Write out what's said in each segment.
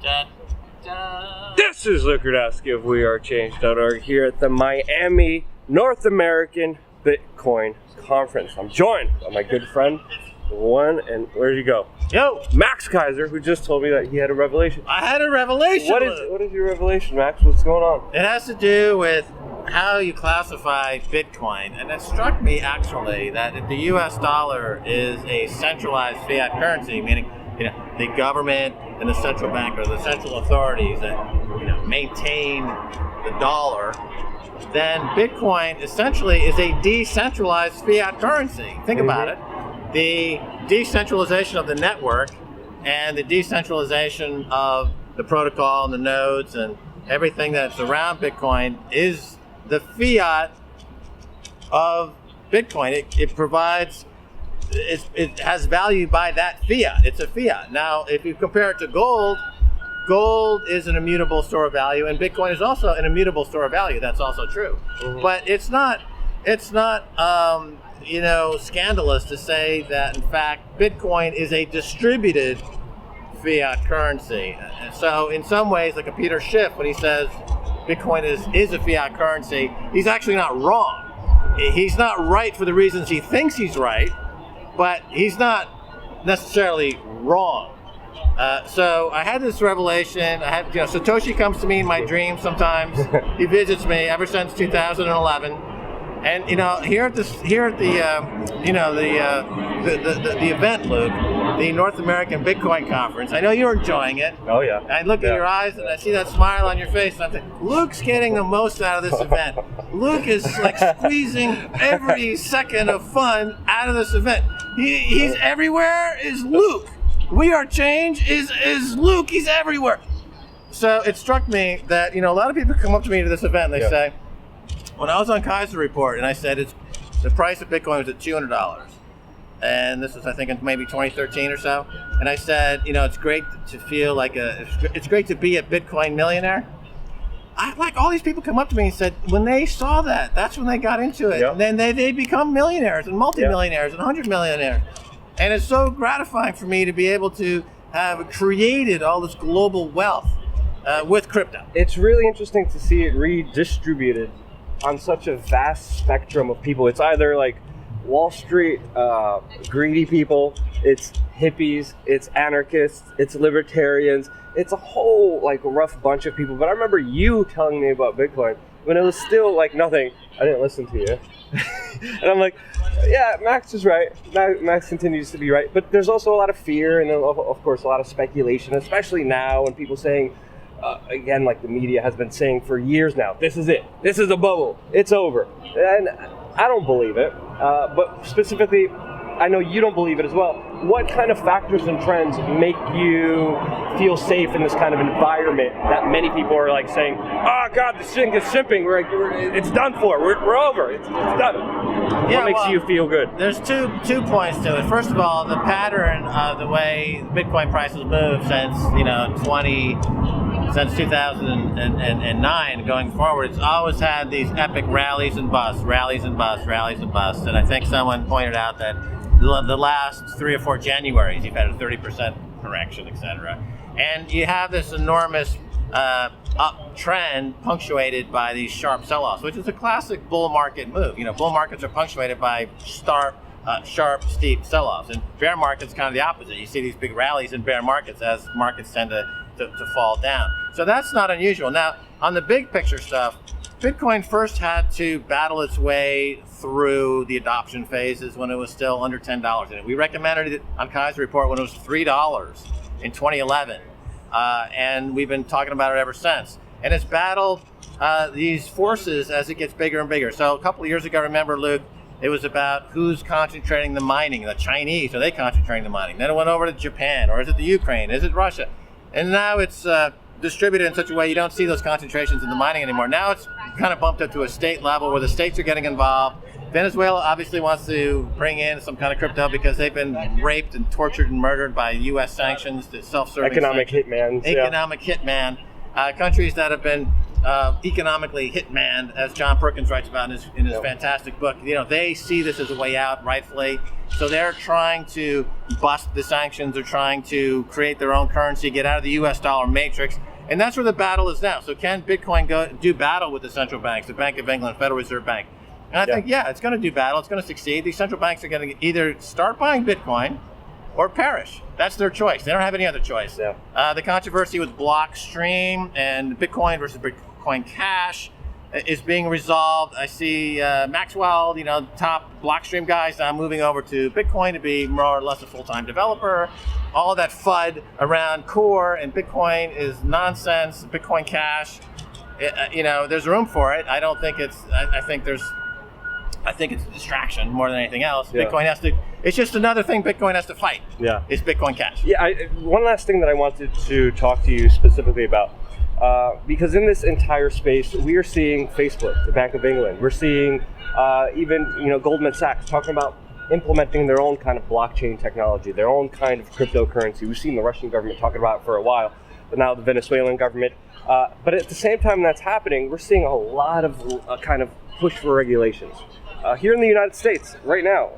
Da, da. This is Rudkowski of WeAreChange.org here at the Miami North American Bitcoin Conference. I'm joined by my good friend, the one and where'd you go? Yo, Max Keiser, who just told me that he had a revelation. I had a revelation. What is your revelation, Max? What's going on? It has to do with how you classify Bitcoin, and it struck me actually that if the U.S. dollar is a centralized fiat currency, meaning the government and the central bank or the central authorities that maintain the dollar, then Bitcoin essentially is a decentralized fiat currency. Think about it. The decentralization of the network and the decentralization of the protocol and the nodes and everything that's around Bitcoin is the fiat of Bitcoin. It provides, it has value by that fiat. It's a fiat. Now, if you compare it to gold, gold is an immutable store of value, and Bitcoin is also an immutable store of value. That's also true. Mm-hmm. But it's not scandalous to say that, in fact, Bitcoin is a distributed fiat currency. And so in some ways, like a Peter Schiff, when he says Bitcoin is a fiat currency, he's actually not wrong. He's not right for the reasons he thinks he's right, but he's not necessarily wrong. So I had this revelation. Satoshi comes to me in my dreams sometimes. He visits me ever since 2011. And here at the event, Luke, the North American Bitcoin Conference. I know you're enjoying it. Oh yeah. I look at your eyes and I see that smile on your face, and I'm thinking, Luke's getting the most out of this event. Luke is like squeezing every second of fun out of this event. He's everywhere. Is Luke? WeAreChange is Luke. He's everywhere. So it struck me that a lot of people come up to me to this event and they say, when I was on Keiser Report and I said the price of Bitcoin was at $200, and this was I think in maybe 2013 or so, and I said it's great to feel like it's great to be a Bitcoin millionaire. All these people come up to me and said when they saw that's when they got into it. Yep. And then they become millionaires and multimillionaires and 100 millionaires, and it's so gratifying for me to be able to have created all this global wealth with crypto. It's really interesting to see it redistributed on such a vast spectrum of people. It's either like Wall Street greedy people, it's hippies, it's anarchists, it's libertarians, it's a whole rough bunch of people. But I remember you telling me about Bitcoin when it was still nothing. I didn't listen to you. And I'm like, yeah, Max is right. Max continues to be right. But there's also a lot of fear and of course a lot of speculation, especially now when people saying, again, like the media has been saying for years now, this is it. This is a bubble. It's over. And I don't believe it. But specifically, I know you don't believe it as well. What kind of factors and trends make you feel safe in this kind of environment that many people are saying, oh God, this thing is simping. It's done for. We're over. It's done. What makes you feel good? There's two points to it. First of all, the pattern of the way Bitcoin prices move since 2009 going forward, it's always had these epic rallies and busts. And I think someone pointed out that the last 3 or 4 Januaries, you've had a 30% correction, etc. And you have this enormous uptrend punctuated by these sharp sell-offs, which is a classic bull market move. Bull markets are punctuated by sharp, steep sell-offs. And bear markets kind of the opposite. You see these big rallies in bear markets as markets tend to fall down. So that's not unusual. Now, on the big picture stuff, Bitcoin first had to battle its way through the adoption phases when it was still under $10. And we recommended it on Keiser Report when it was $3 in 2011. And we've been talking about it ever since. And it's battled these forces as it gets bigger and bigger. So a couple of years ago, remember, Luke, it was about who's concentrating the mining. The Chinese, are they concentrating the mining? Then it went over to Japan, or is it the Ukraine? Is it Russia? And now it's distributed in such a way you don't see those concentrations in the mining anymore. Now it's kind of bumped up to a state level where the states are getting involved. Venezuela obviously wants to bring in some kind of crypto because they've been raped and tortured and murdered by U.S. sanctions, the self-serving economic hitman. Countries that have been economically hitman, as John Perkins writes about in his fantastic book. They see this as a way out, rightfully. So they're trying to bust the sanctions. They're trying to create their own currency, get out of the U.S. dollar matrix. And that's where the battle is now. So can Bitcoin do battle with the central banks, the Bank of England, Federal Reserve Bank? And I think, it's going to do battle. It's going to succeed. These central banks are going to either start buying Bitcoin or perish. That's their choice. They don't have any other choice. The controversy with Blockstream and Bitcoin versus Bitcoin Cash is being resolved. I see Maxwell, top Blockstream guys now moving over to Bitcoin to be more or less a full-time developer. All that FUD around Core and Bitcoin is nonsense. Bitcoin Cash, there's room for it. I don't think it's. I think it's a distraction more than anything else. Yeah. Bitcoin has to. It's just another thing Bitcoin has to fight. Yeah. It's Bitcoin Cash. Yeah. One last thing that I wanted to talk to you specifically about. Because in this entire space, we are seeing Facebook, the Bank of England. We're seeing even Goldman Sachs talking about implementing their own kind of blockchain technology, their own kind of cryptocurrency. We've seen the Russian government talking about it for a while, but now the Venezuelan government. But at the same time that's happening, we're seeing a lot of kind of push for regulations. Here in the United States, right now,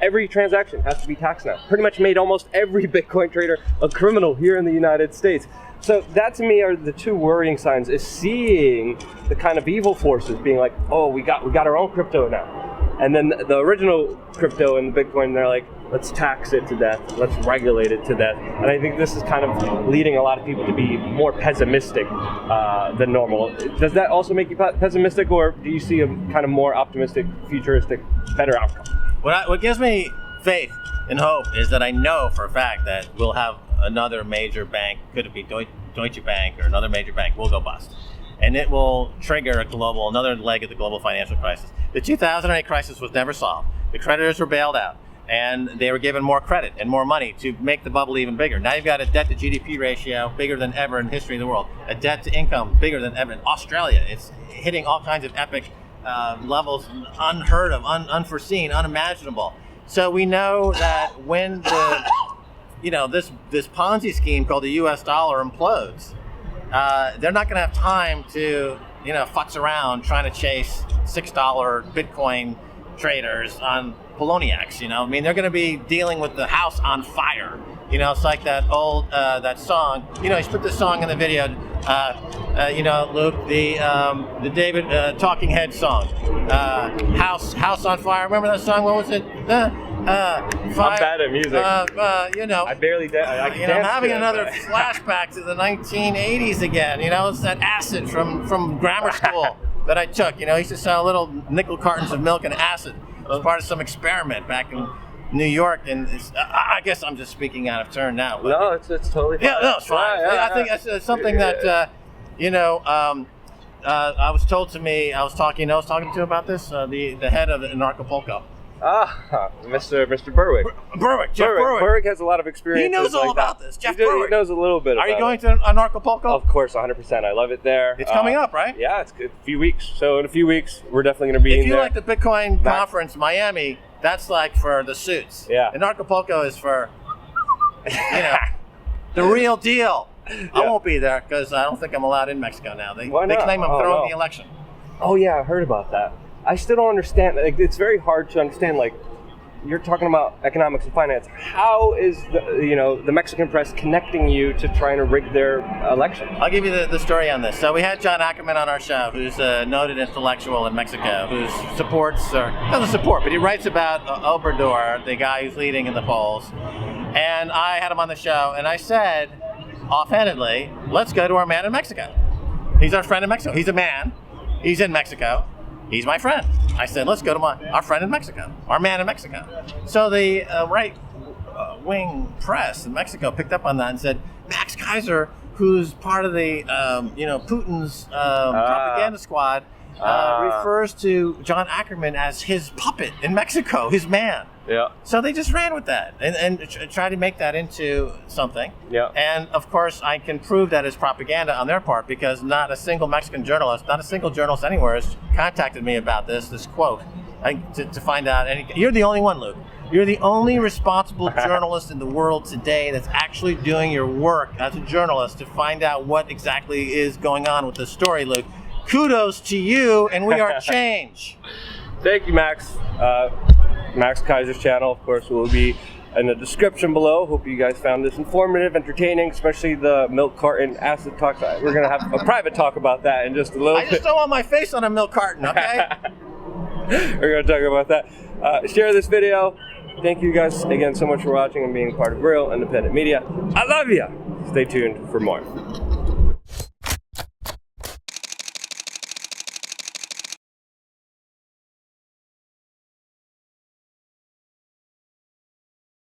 every transaction has to be taxed now. Pretty much made almost every Bitcoin trader a criminal here in the United States. So that to me are the two worrying signs, is seeing the kind of evil forces being like, oh, we got our own crypto now. And then the original crypto and the Bitcoin, they're like, let's tax it to death, let's regulate it to death. And I think this is kind of leading a lot of people to be more pessimistic than normal. Does that also make you pessimistic, or do you see a kind of more optimistic, futuristic, better outcome? What gives me faith and hope is that I know for a fact that we'll have another major bank, could it be Deutsche Bank or another major bank, will go bust. And it will trigger another leg of the global financial crisis. The 2008 crisis was never solved. The creditors were bailed out, and they were given more credit and more money to make the bubble even bigger. Now you've got a debt to GDP ratio bigger than ever in the history of the world, a debt to income bigger than ever in Australia. It's hitting all kinds of epic levels, unheard of, unforeseen, unimaginable. So we know that when this Ponzi scheme called the U.S. dollar implodes, they're not going to have time to futz around trying to chase $6 Bitcoin traders on Poloniacs. They're going to be dealing with the house on fire. It's like that old that song. He's put this song in the video. Luke, the David Talking Head song, House on Fire. Remember that song? What was it? Fire. I'm bad at music. I barely dance. I'm having another flashback to the 1980s again. It's that acid from grammar school that I took. I used to sell little nickel cartons of milk and acid as part of some experiment back in New York, and I guess I'm just speaking out of turn now. No, it's totally fine. Yeah, no, it's fine. I think that's something that I was told to me. I was talking to about this. The head of Anarchapulco. Mr. Berwick. Jeff Berwick. Berwick has a lot of experience. He knows all about this. Jeff Berwick. He knows a little bit about it. Are you going to Anarchapulco? Of course, 100%. I love it there. It's coming up, right? Yeah, it's a few weeks. So in a few weeks, we're definitely going to be in there. If you like the Bitcoin conference, Miami, that's like for the suits. Yeah. Anarchapulco is for, the real deal. Yeah. I won't be there because I don't think I'm allowed in Mexico now. They claim I'm throwing the election. Oh, yeah, I heard about that. I still don't understand. It's very hard to understand. You're talking about economics and finance. How is the Mexican press connecting you to trying to rig their election? I'll give you the story on this. So we had John Ackerman on our show, who's a noted intellectual in Mexico, who doesn't support, but he writes about Obrador, the guy who's leading in the polls. And I had him on the show, and I said, offhandedly, let's go to our man in Mexico. He's our friend in Mexico. He's a man. He's in Mexico. He's my friend. I said, let's go to our friend in Mexico, our man in Mexico. So the right-wing press in Mexico picked up on that and said, Max Keiser, who's part of the, Putin's propaganda squad, refers to John Ackerman as his puppet in Mexico, his man. Yeah. So they just ran with that and tried to make that into something. Yeah. And of course, I can prove that is propaganda on their part because not a single Mexican journalist, not a single journalist anywhere has contacted me about this quote to find out. You're the only one, Luke. You're the only responsible journalist in the world today that's actually doing your work as a journalist to find out what exactly is going on with this story, Luke. kudos to you, and we are change. Thank you, Max. Max Keiser's channel, of course, will be in the description below. Hope you guys found this informative, entertaining, especially the milk carton acid talk. We're going to have a private talk about that in just a little bit. I just don't want my face on a milk carton, okay? We're going to talk about that. Share this video. Thank you guys again so much for watching and being part of real independent media. I love you. Stay tuned for more.